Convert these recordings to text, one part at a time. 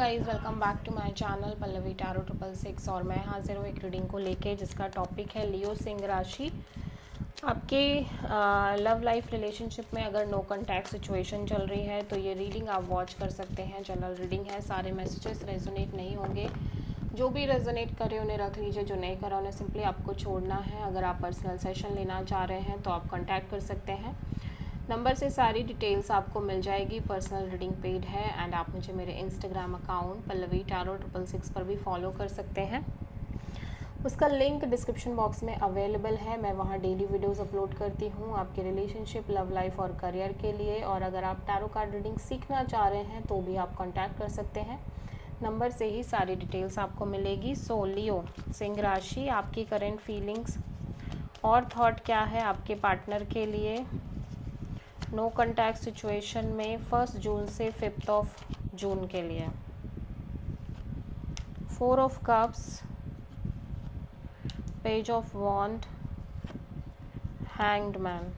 Guys, welcome back to my channel Pallavi tarot 666 और मैं हाजिर हूँ एक रीडिंग को लेके जिसका टॉपिक है लियो सिंह राशि। आपके लव लाइफ रिलेशनशिप में अगर नो कॉन्टैक्ट सिचुएशन चल रही है तो ये रीडिंग आप वॉच कर सकते हैं। जनरल रीडिंग है, सारे मैसेजेस रेजोनेट नहीं होंगे। जो भी रेजोनेट करे उन्हें रख लीजिए, जो नहीं करा उन्हें सिंपली आपको छोड़ना है। अगर आप पर्सनल सेशन लेना चाह रहे हैं तो आप कॉन्टैक्ट कर सकते हैं। नंबर से सारी डिटेल्स आपको मिल जाएगी। पर्सनल रीडिंग पेड है एंड आप मुझे मेरे इंस्टाग्राम अकाउंट पल्लवी टैरो 666 पर भी फॉलो कर सकते हैं। उसका लिंक डिस्क्रिप्शन बॉक्स में अवेलेबल है। मैं वहाँ डेली वीडियोस अपलोड करती हूँ आपके रिलेशनशिप, लव लाइफ और करियर के लिए। और अगर आप टैरो कार्ड रीडिंग सीखना चाह रहे हैं तो भी आप कॉन्टैक्ट कर सकते हैं। नंबर से ही सारी डिटेल्स आपको मिलेगी। सो लियो सिंह राशि, आपकी करेंट फीलिंग्स और थॉट क्या है आपके पार्टनर के लिए नो कॉन्टैक्ट सिचुएशन में 1 जून से 5 जून के लिए। 4 of cups, page of wand, hanged man,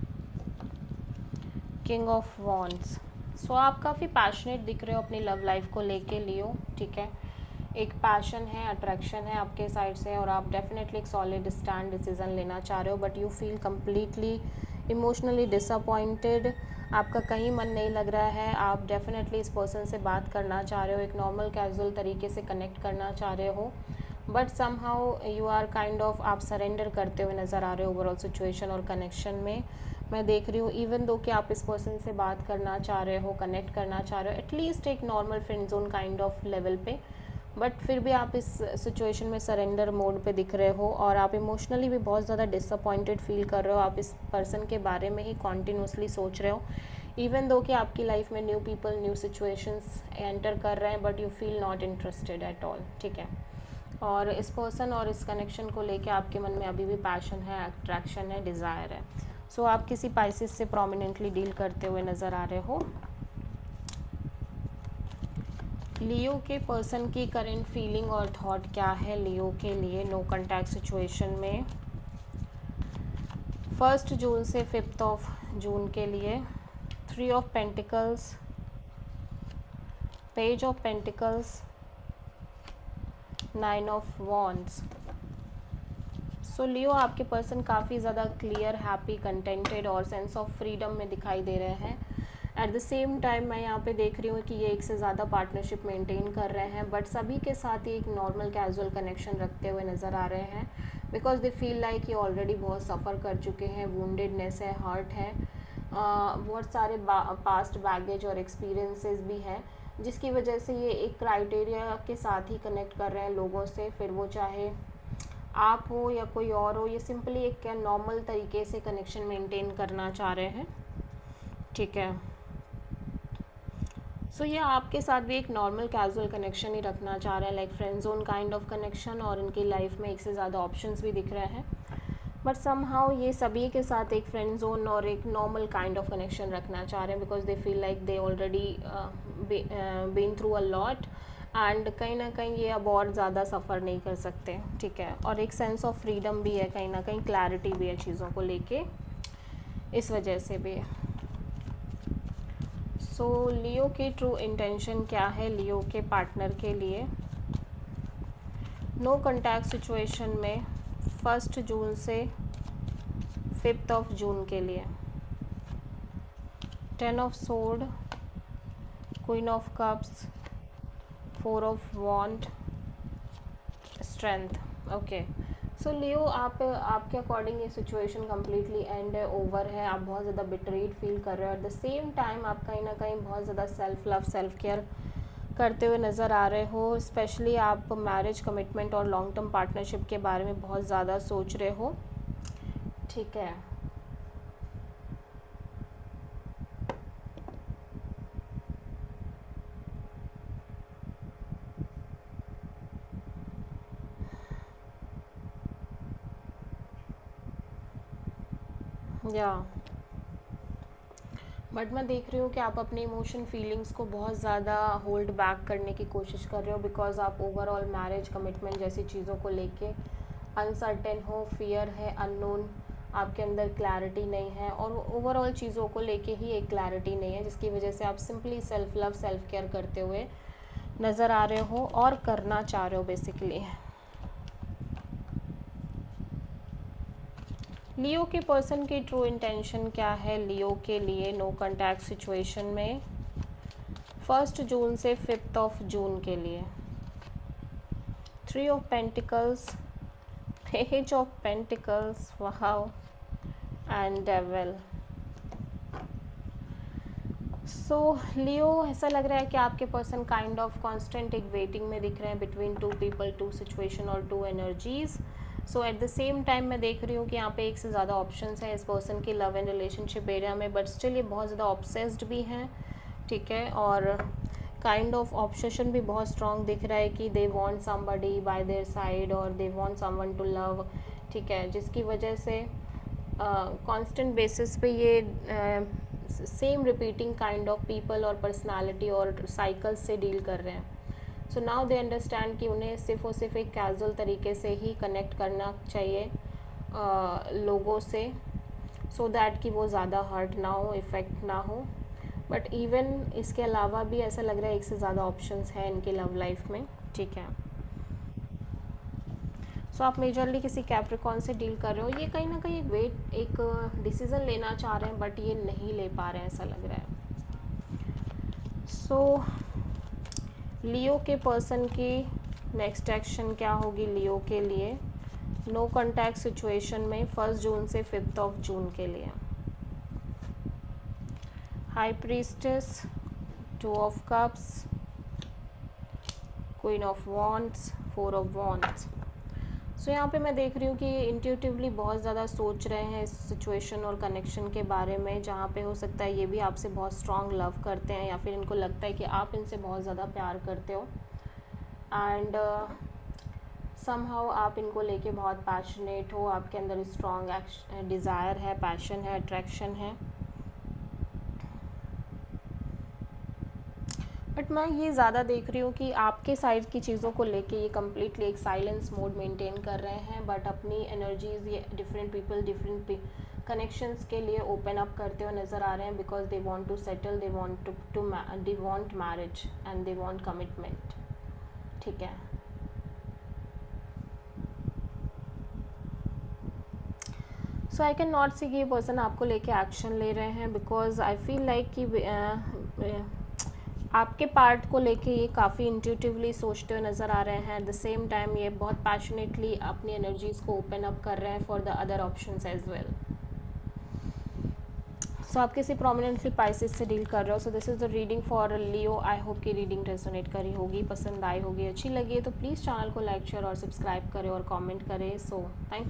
king of wands. So आप काफ़ी पैशनेट दिख रहे हो अपनी लव लाइफ को लेके लियो, ठीक है। एक पैशन है, अट्रैक्शन है आपके साइड से और आप डेफिनेटली एक सॉलिड स्टैंड डिसीजन लेना चाह रहे हो, but you feel completely emotionally disappointed. आपका कहीं मन नहीं लग रहा है। आप डेफिनेटली इस पर्सन से बात करना चाह रहे हो, एक नॉर्मल कैजुअल तरीके से कनेक्ट करना चाह रहे हो, but somehow you are kind of आप सरेंडर करते हुए नज़र आ रहे हो ओवरऑल सिचुएशन और कनेक्शन में। मैं देख रही हूँ इवन दो कि आप इस पर्सन से बात करना चाह रहे हो, कनेक्ट करना चाह रहे हो एटलीस्ट एक normal friend zone kind of level पे, बट फिर भी आप इस सिचुएशन में सरेंडर मोड पे दिख रहे हो और आप इमोशनली भी बहुत ज़्यादा डिसअपॉइंटेड फील कर रहे हो। आप इस पर्सन के बारे में ही कॉन्टीन्यूसली सोच रहे हो इवन दो कि आपकी लाइफ में new people, new situations enter कर रहे हैं, but you feel not interested at all, ठीक है। और इस पर्सन और इस कनेक्शन को लेके आपके मन में अभी भी पैशन है, अट्रैक्शन है, डिज़ायर है। सो आप किसी पाइसिस से प्रोमिनेंटली डील करते हुए नज़र आ रहे हो। लियो के पर्सन की करेंट फीलिंग और थॉट क्या है लियो के लिए नो कॉन्टैक्ट सिचुएशन में 1 जून से 5 जून के लिए। 3 of pentacles, page of pentacles, 9 of wands. So Leo आपके पर्सन काफ़ी ज़्यादा क्लियर, हैप्पी, कंटेंटेड और सेंस ऑफ फ्रीडम में दिखाई दे रहे हैं। एट द सेम टाइम मैं यहाँ पे देख रही हूँ कि ये एक से ज़्यादा पार्टनरशिप मेंटेन कर रहे हैं, बट सभी के साथ ही एक नॉर्मल कैजुअल कनेक्शन रखते हुए नज़र आ रहे हैं बिकॉज दे फील लाइक ये ऑलरेडी बहुत सफ़र कर चुके हैं। वुंडेडनेस है, हर्ट है, बहुत सारे पास्ट बैगेज और एक्सपीरियंसेस भी हैं जिसकी वजह से ये एक क्राइटेरिया के साथ ही कनेक्ट कर रहे हैं लोगों से, फिर वो चाहे आप हो या कोई और हो। ये सिंपली एक नॉर्मल तरीके से कनेक्शन मेंटेन करना चाह रहे हैं, ठीक है। सो ये आपके साथ भी एक नॉर्मल कैजुअल कनेक्शन ही रखना चाह रहे हैं, like friend zone kind of connection, और इनकी लाइफ में एक से ज़्यादा ऑप्शंस भी दिख रहे हैं, बट समहाउ ये सभी के साथ एक फ्रेंड जोन और एक नॉर्मल काइंड ऑफ कनेक्शन रखना चाह रहे हैं because they feel like they already been through a lot and कहीं ना कहीं ये अब और ज़्यादा सफ़र नहीं कर सकते, ठीक है। और एक सेंस ऑफ फ्रीडम भी है, कहीं ना कहीं क्लैरिटी भी है चीज़ों को लेके, इस वजह से भी। सो लियो की ट्रू इंटेंशन क्या है लियो के पार्टनर के लिए नो कॉन्टैक्ट सिचुएशन में 1 जून से 5 जून के लिए। 10 of sword, queen of cups, 4 of wand, strength. Okay, so Leo आपके अकॉर्डिंग ये सिचुएशन कम्प्लीटली एंड है, ओवर है। आप बहुत ज़्यादा बिटरेड फील कर रहे हो। एट द सेम टाइम आप कहीं ना कहीं बहुत ज़्यादा सेल्फ लव, सेल्फ केयर करते हुए नज़र आ रहे हो। स्पेशली आप मैरिज, कमिटमेंट और लॉन्ग टर्म पार्टनरशिप के बारे में बहुत ज़्यादा सोच रहे हो, ठीक है। या बट मैं देख रही हूँ कि आप अपने इमोशन, फीलिंग्स को बहुत ज़्यादा होल्ड बैक करने की कोशिश कर रहे हो बिकॉज आप ओवरऑल मैरिज, कमिटमेंट जैसी चीज़ों को लेके अनसर्टेन हो, फियर है, अननोन, आपके अंदर क्लैरिटी नहीं है और ओवरऑल चीज़ों को लेके ही एक क्लैरिटी नहीं है जिसकी वजह से आप simply self love, self care करते हुए नज़र आ रहे हो और करना चाह रहे हो बेसिकली। लियो के पर्सन की ट्रू इंटेंशन क्या है लियो के लिए नो कॉन्टैक्ट सिचुएशन में 1 जून से 5 जून के लिए? 3 of pentacles, page of pentacles, wow, and devil. So Leo, ऐसा लग रहा है कि आपके पर्सन काइंड ऑफ कांस्टेंट एक वेटिंग में दिख रहे हैं बिटवीन 2 पीपल, 2 सिचुएशन और 2 energies. So at the same time मैं देख रही हूँ कि यहाँ पे एक से ज़्यादा ऑप्शंस हैं इस पर्सन की लव एंड रिलेशनशिप एरिया में, बट स्टिल ये बहुत ज़्यादा ऑब्सेस्ड भी हैं, ठीक है, और काइंड ऑफ ऑब्सेशन भी बहुत स्ट्रॉन्ग दिख रहा है कि they want somebody by their side और they want someone to love, ठीक है, जिसकी वजह से कांस्टेंट बेसिस पे ये same repeating kind of people और पर्सनालिटी और साइकिल्स से डील कर रहे हैं। सो नाउ दे अंडरस्टैंड कि उन्हें सिर्फ और सिर्फ एक कैजुअल तरीके से ही कनेक्ट करना चाहिए लोगों से, सो दैट कि वो ज़्यादा हर्ट ना हो, इफ़ेक्ट ना हो। बट इवन इसके अलावा भी ऐसा लग रहा है एक से ज़्यादा ऑप्शंस हैं इनकी लव लाइफ में, ठीक है। सो आप मेजरली किसी कैप्रिकॉर्न से डील कर रहे हो, ये कहीं ना कहीं एक डिसीज़न लेना चाह रहे हैं बट ये नहीं ले पा रहे हैं, ऐसा लग रहा है। सो लियो के पर्सन की नेक्स्ट एक्शन क्या होगी लियो के लिए नो कॉन्टैक्ट सिचुएशन में 1 जून से 5 जून के लिए? High priestess, 2 of cups, queen of wands, 4 of wands. So यहाँ पे मैं देख रही हूँ कि इंट्यूटिवली बहुत ज़्यादा सोच रहे हैं इस सिचुएशन और कनेक्शन के बारे में, जहाँ पे हो सकता है ये भी आपसे बहुत स्ट्रॉन्ग लव करते हैं या फिर इनको लगता है कि आप इनसे बहुत ज़्यादा प्यार करते हो, एंड समहाउ आप इनको लेके बहुत पैशनेट हो, आपके अंदर स्ट्रॉन्ग डिज़ायर है, पैशन है, अट्रैक्शन है। बट मैं ये ज़्यादा देख रही हूँ कि आपके साइड की चीज़ों को लेके ये कम्प्लीटली एक साइलेंस मोड मेंटेन कर रहे हैं, बट अपनी एनर्जीज़ ये डिफरेंट पीपल, डिफरेंट कनेक्शंस के लिए ओपन अप करते हुए नज़र आ रहे हैं, because they want to settle, they want marriage and they want commitment, ठीक है। सो आई कैन नॉट सी कि ये पर्सन आपको लेके एक्शन ले रहे हैं, बिकॉज आई फील लाइक कि आपके पार्ट को लेके ये काफ़ी इंट्यूटिवली सोचते हुए नज़र आ रहे हैं। एट द सेम टाइम ये बहुत पैशनेटली अपनी एनर्जीज़ को ओपन अप कर रहे हैं for the other options as well. So आप किसी प्रोमिनेंटली पाइसेस से डील कर रहे हो। So this is the reading for Leo. I hope कि रीडिंग रेजोनेट करी होगी, पसंद आई होगी, अच्छी लगी है तो प्लीज़ चैनल को लाइक, शेयर और सब्सक्राइब करें और कमेंट करें। So thank